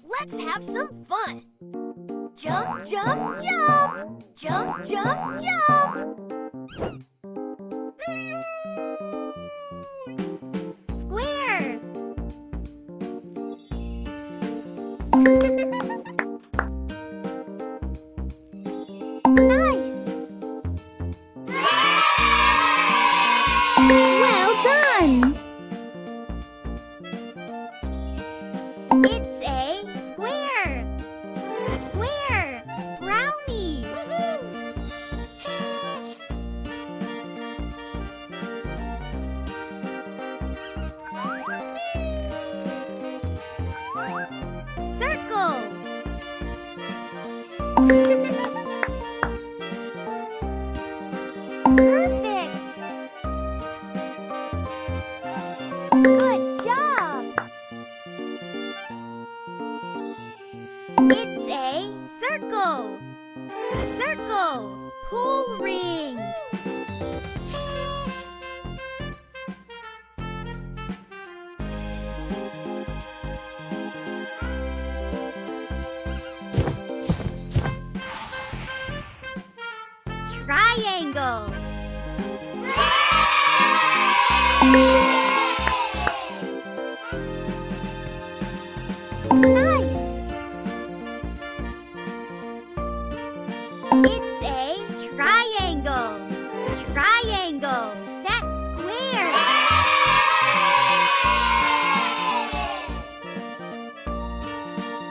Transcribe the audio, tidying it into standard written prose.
Let's have some fun. Jump, jump, jump! Jump, jump, jump! Square! Nice! Well done! It's a square! Square! Brownie! Circle! Perfect! Good job! It's a circle! Circle! Pool ring! Triangle! Nice! It's a triangle! Triangle!